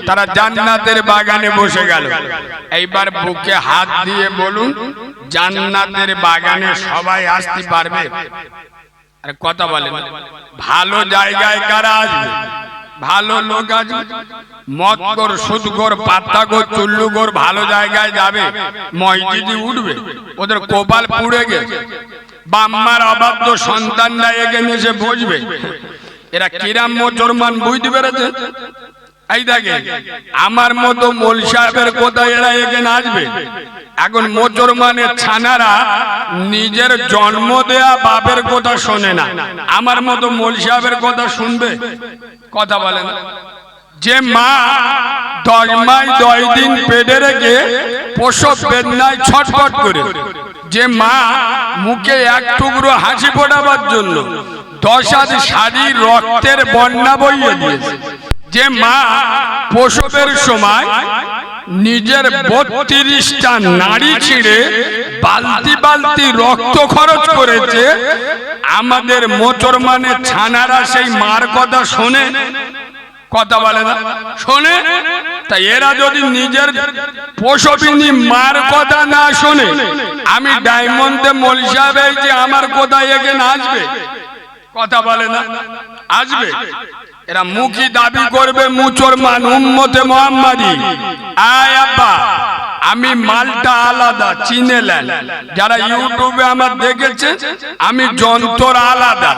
তারা জান্নাতের বাগানে বসে গেল। এইবার বুকে হাত দিয়ে বলুন, জান্নাতের বাগানে সবাই আসতে পারবে? আরে কথা বলেন, ভালো জায়গায় কারা আসবে? ভালো লোক আসবে। মদগর, সুদগর, পাত্তাগর, চুল্লুগর ভালো জায়গায় যাবে? মসজিদে উঠবে? ওদের কপাল পুড়ে গেছে। বাম্মার অবাধ্য সন্তানরা এখানে এসে বসবে। এরা কিরাম মুসলমান বুঝতে পেরেছে? এই দেখেন, আমার মতো মোল সাহেবের কোথায় এরা এখানে আসবে? এখন মুসলমানের ছানারা নিজের জন্ম দেয়া বাপের কথা শোনে না, আমার মতো মোল সাহেবের কথা শুনবে? কথা বলেন। যে মা 10 মাস 10 দিন পেটে রেখে প্রসব বেদনায় ছটফট করে, যে মা মুখে এক টুকরো হাসি ফোটাবার জন্য 10 হাত শাড়ি রক্তের বন্যা বইয়ে দিয়েছে, যে মা প্রসবের সময় নিজের 32টা নাড়ি ছিঁড়ে বালতি বালতি রক্ত খরচ করেছে, আমাদের মুসলমানের ছানারা সেই মার কথা শোনে? কথা বলে না, শোনে? তাই এরা যদি নিজের প্রসবিনী মার কথা না শোনে, আমি ডায়মন্ডে মোল সাহেব এই যে আমার কোথায় এখানে আসবে? কথা বলে না, আসবে? এরা মুখী দাবি করবে মুসলমান, উম্মতে মুহাম্মাদি। আয় আব্বা, আমি মালটা আলাদা, চিনে নেন। যারা ইউটিউবে আমার দেখেছে, আমি যন্ত্র আলাদা।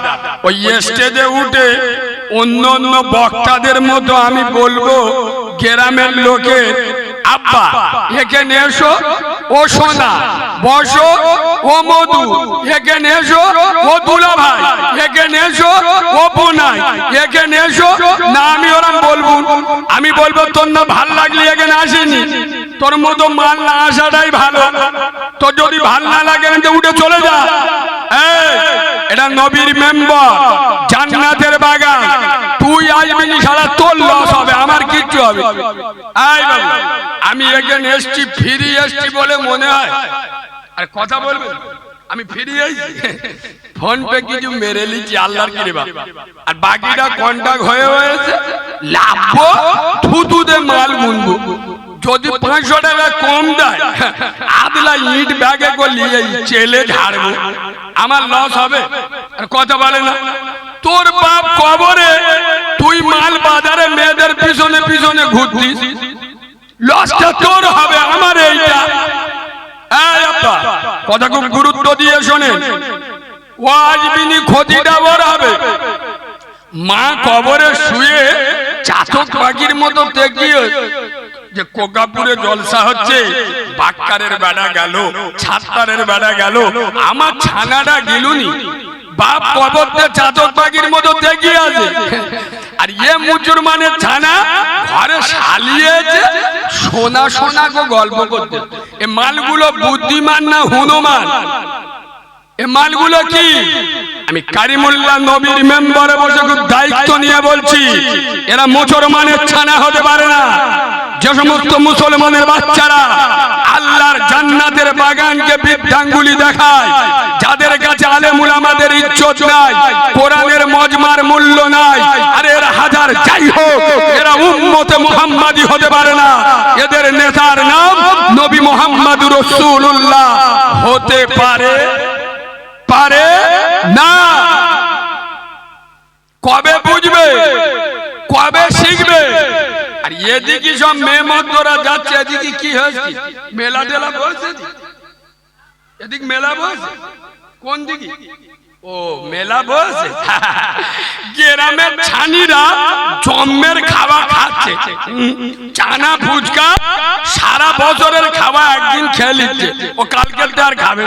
ওই স্টেজে উঠে অন্য অন্য বক্তাদের মতো আমি বলবো গ্রামের লোকের, আব্বা এখানে এসো, ও সোনা বসো, ও মধু এখানে এসো, ও দুলা ভাই এখানে এসো, ও বোনাই এখানে এসো না। আমি ওরা বলবো, আমি বলবো তোর না ভাল লাগলে এখানে আসেনি, তোর মতো মাল না আসাটাই ভালো। তোর যদি ভাল না লাগে উঠে চলে যা। এটা নবীর মেম্বার, জান্নাতের বাগান, তুই আসবি সারা তোর লস হবে, আমার কিচ্ছু হবে। আমি এখানে এসছি, ফিরে এসছি বলে মনে হয়। আর কথা বলবেন, আমি ফিরে এসছি, ফোন পে কিছু মেরে লিখছি, আল্লাহর কৃপা। আর বাকিটা কন্টাক্ট হয়েছে, লাভবো থুতুতে মাল গুনবো। যদি 500 টাকা কম দেয়, আদলা ইট ব্যাগে করলি চেলে ঝাড়বো, আমার লস হবে। আর কথা বলে না, তোর বাপ কবরে, তুই মাল বাজারে মেয়েদের পিছনে পিছনে ঘুরতিস, লসটা তোর হবে, আমার এইটা। কথা খুব গুরুত্ব দিয়ে শোনেন, ওয়াজবিনী ক্ষতিটা বড় হবে। মা কবরে শুয়ে চাতক পাখির মতো দেখিয়ে যে কোকাপুরে জলসা হচ্ছে, বাক্কারের বেড়া গেল, ছাত্তারের বেড়া গেল, আমার ছানাটা গেলুনি। বাপ কবরতে চাতক পাখির মতো দেখিয়ে আছে, আর ইয়ে মুসলমানের ছানা ঘরে শালিয়েছে সোনা সোনা গো গল্প করতে। এ মালগুলো বুদ্ধিমান না হনুমান? এ মালগুলো কি? আমি কারিমুল্লাহ নবীর মেম্বারে বসে খুব দায়িত্ব নিয়ে বলছি, এরা মুসলমানের ছানা হতে পারে না। যে সমস্ত মুসলমানের বাচ্চারা আল্লাহর জান্নাতের বাগানকে বৃদ্ধাঙ্গুলি দেখায়, যাদের কাছে আলেম উলামাদের ইজ্জত নাই, কোরআনের মজমার মূল্য নাই, আরে এরা হাজার যাই হোক, এরা উম্মতে মুহাম্মাদি হতে পারে না। এদের নেতার নাম নবী মুহাম্মদুর রাসূলুল্লাহ হতে পারে পারে না। কবে বুঝবে, কবে শিখবে? আর এদিকে সব মেহমানরা যাচ্ছে, এদিকে কি হয়েছে? মেলা টেলা বলছে, এদিকে মেলা বলছে, কোন দিকে? ও মেলা বলছে। গ্রামের ছানিরা জম্মের খাওয়া খাচ্ছে, চানা ফুচকা সারা বছরের খাওয়া একদিন খেয়ে নিচ্ছে, ও কালকে আর খাবে।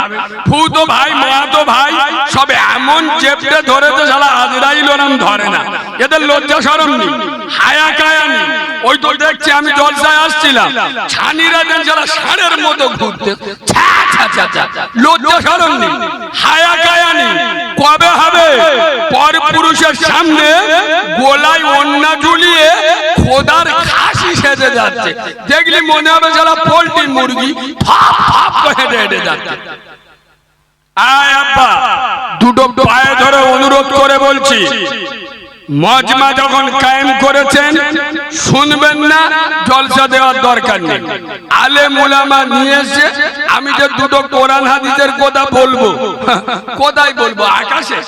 ফুতো ভাই মা তো ভাই সব এমন চেপটে ধরেছে, সারা আজরাইল ওরম ধরে না। এদের লজ্জা শরম নেই, হায়া কায়া নেই। ওই তো দেখছি আমি জলসায় আসছিলাম, ছানিরা যেন সারা ষাঁড়ের মতো ঘুরতে, লজ্জা শরম নেই, হায়া কায়া নেই। কবে হবে? পর পুরুষের সামনে গোলায় ওন্না ঝুলিয়ে খোদার খাসি সেজে যাচ্ছে, দেখলি মনে হবে যারা পোল্ট্রি মুরগি ফাপ ফাপ করে হেঁটে হেঁটে যাচ্ছে। আয় আব্বা, দুটো পায়ে ধরে অনুরোধ করে বলছি, মজমা যখন কায়েম করেছেন শুনবেন না, জলসা দেওয়ার দরকার নেই। আলেম উলামা নিয়ে এসে আমি যে দুটো কোরআন হাদিসের কথা বলবো, কোথায় বলবো? আকাশে?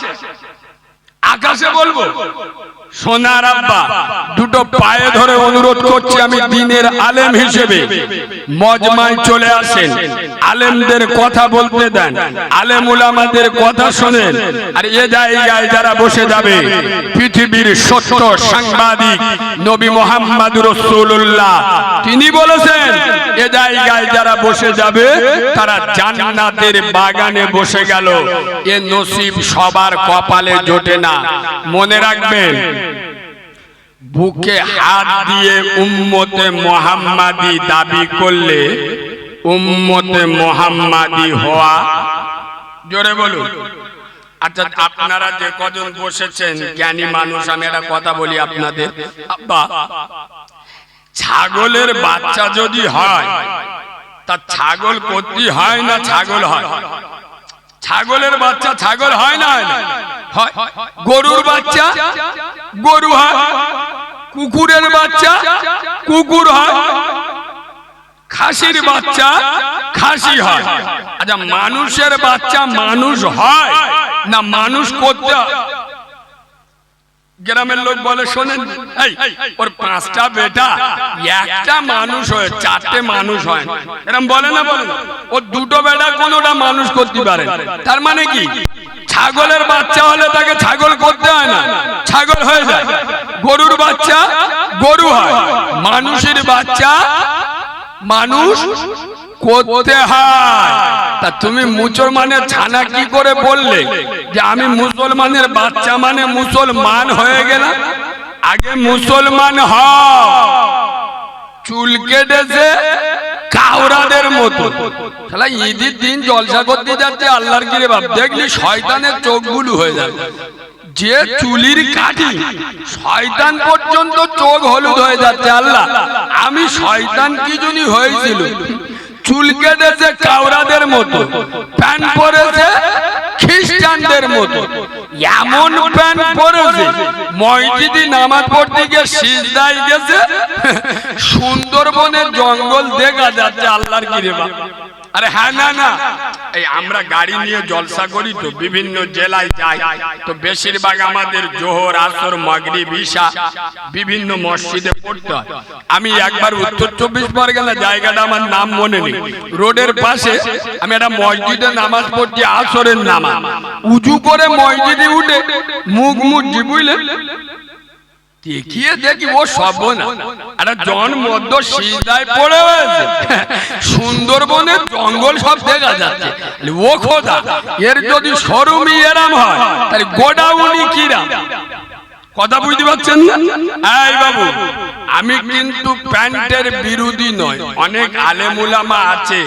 আকাশে বলবো? সোনার আব্বা, দুটো পায়ে ধরে অনুরোধ করছি, আমি দ্বীনের আলেম হিসেবে মজমায় চলে আসেন, আলেমদের কথা বলতে দেন, আলেম উলামাদের কথা শোনেন। আর এ জায়গায় যারা বসে যাবে, পৃথিবীর সত্য সাংবাদিক নবী মুহাম্মদুর রাসূলুল্লাহ তিনি বলেছেন, এ জায়গায় যারা বসে যাবে তারা জান্নাতের বাগানে বসে গেল। এ নসিব সবার কপালে জোটে না। মনে রাখবেন, বুকে হাত দিয়ে উম্মতে মুহাম্মাদি দাবি করলে উম্মতে মুহাম্মাদি হওয়া, জোরে বলুন। আচ্ছা, আপনারা যে কজন বসেছেন জ্ঞানী মানুষ, আমি একটা কথা বলি আপনাদের। আব্বা, ছাগলের বাচ্চা যদি হয় তা ছাগল কর্তৃ হয় না ছাগল হয়? ছাগলের বাচ্চা ছাগল হয় না? হয়। গরুর বাচ্চা গরু হয়, কুকুরের বাচ্চা কুকুর হয়, খাসির বাচ্চা খাসি হয়। আচ্ছা, মানুষের বাচ্চা মানুষ হয় না মানুষ করতে হয়? গ্রামের লোক বলে, শোনেন, ওর 5টা বেটা, একটা মানুষ হয়, 4টে মানুষ হয়, এরকম বলে না? বলে ওর 2টো বেটা কোনোটা মানুষ করতে পারে। তার মানে কি, ছাগলের বাচ্চা হলে তাকে ছাগল করতে হয় না, ছাগল হয়ে যায়। গরুর বাচ্চা গরু হয়, মানুষের বাচ্চা মানুষ করতে হয়। তা তুমি মুসলমানের ছানা কি করে বললে যে আমি মুসলমানের বাচ্চা মানে মুসলমান হয়ে গেলাম? আগে মুসলমান হও। চুল কেটেছে কাউরাদের মতো, শালা ঈদের দিন জলসা করতে যাচ্ছে, আল্লাহর কিরে বাপ, দেখলি শয়তানের চোখগুলো হয়ে যাবে। যে চুলির কাঠি শয়তান পর্যন্ত চোখ হলুদ হয়ে যাচ্ছে। আল্লাহ, আমি শয়তান কি জন্য হয়েছিল? চুল কেটেছে কাউরাদের মতো, প্যান্ট পরেছে খ্রিস্টানদের মতো, এমন প্যান্ট পরেছে মসজিদে নামাজ পড়তে গিয়ে সিজদায় গেছে, সুন্দরবনের জঙ্গল দেখা যাচ্ছে। আল্লাহর কি রে বাপ! আরে হ্যাঁ, না না, এই আমরা গাড়ি নিয়ে জলসা করি তো, বিভিন্ন জেলায় যাই তো, বেশিরভাগ আমাদের জোহর আসর মাগরিব ঈশা বিভিন্ন মসজিদে পড়তে হয়। আমি একবার উত্তর 24 পরগনা, জায়গাটা আমার নাম মনে নেই, রোডের পাশে আমি একটা মসজিদে নামাজ পড়ছি, আসরের নামাজ, উজু করে মসজিদে উঠে মুখ মুজি, বুঝলেন, দেখিয়ে দেখি ও সব না, একটা জন মধ্য সিজদায় পড়ে হয়েছে, সুন্দরবনের জঙ্গল সব দেখা যাচ্ছে। ও খোদা, এর যদি শোরুমই এরাম হয় তাহলে গোডাউনি কিরাম? কথা বুঝতে পারছেন না? এই বাবু, আমি কিন্তু প্যান্টের বিরোধী নয়। অনেক আলেম উলামা আছে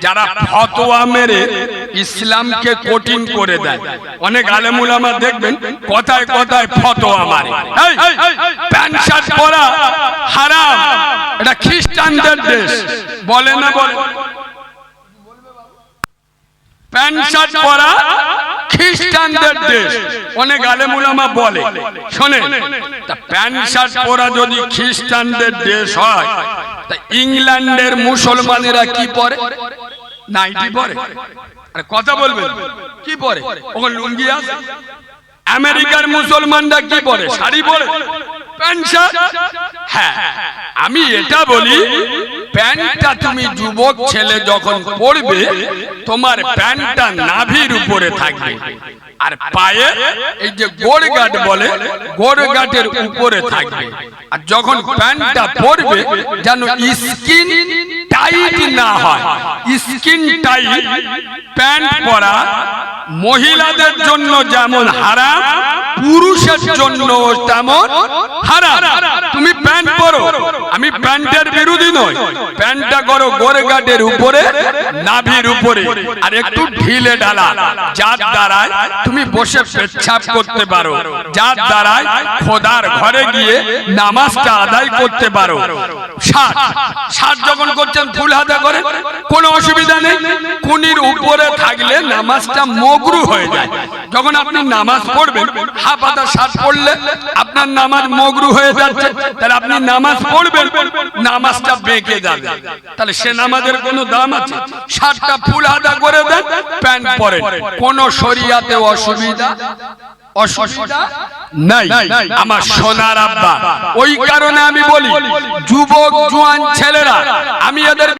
যারা ফতোয়া মেরে ইসলামকে কঠিন করে দেয়। অনেক আলেম উলামা দেখবেন কথায় কথায় ফতোয়া মারে, প্যান্ট শার্ট পরা হারাম, এটা খ্রিস্টানদের দেশ, বলে না? বলে প্যান্ট শার্ট পরা খ্রিস্টানদের দেশ, অনেক আলেম উলামা বলে। শোনেন, প্যান্ট শার্ট পরা যদি খ্রিস্টানদের দেশ হয়, তা ইংল্যান্ডের মুসলমানেরা কি পরে? নাইটি পরে। আরে কথা বলবেন, কি পরে? ওখানে লুঙ্গি আছে। আমেরিকার মুসলমানরা কি পরে? শাড়ি পরে, প্যান্ট শার্ট। হ্যাঁ, আমি এটা বলি, প্যান্টটা তুমি যুবক ছেলে যখন পরবে, তোমার প্যান্টটা নাভির উপরে থাকবে, আর পায়ে এই যে গোড়গাট বলে, গোড়গাটের উপরে থাকবে। আর যখন প্যান্টটা পরবে যেন স্কিন টাইট না হয়। স্কিন টাইট প্যান্ট পরা মহিলাদের জন্য যেমন হারাম, পুরুষের জন্য তেমন হারাম। তুমি প্যান্ট পরো, আমি প্যান্টের বিরোধী নই, প্যান্টটা করো গোড়গাটের উপরে, নাভির উপরে, আর একটু ঢিলে ঢালা, যার দ্বারায় তুমি বসে পেচ্ছাপ করতে পারো, যার দ্বারায় খোদার ঘরে গিয়ে নামাজটা আদায় করতে পারো। শার্ট যখন করছেন ফুল হাতা করেন, কোনো অসুবিধা নেই। কুনির উপরে থাকলে নামাজটা মকরু হয়ে যায়। যখন আপনি নামাজ পড়বেন, হাফ হাতা শার্ট পরলে আপনার নামাজ মকরু হয়ে যাচ্ছে, তাহলে আপনি নামাজ পড়বেন, নামাজটা বেঁকে যাবে, তাহলে সে নামাজের কোনো দাম আছে? শার্টটা ফুল হাতা করে দেন, প্যান্ট পরেন, কোন শরিয়াতে অসুবিধা নাই। আমার সোনার আব্বা, ওই কারণে আমি বলি যুবক জোয়ান ছেলেরা, আমি এদের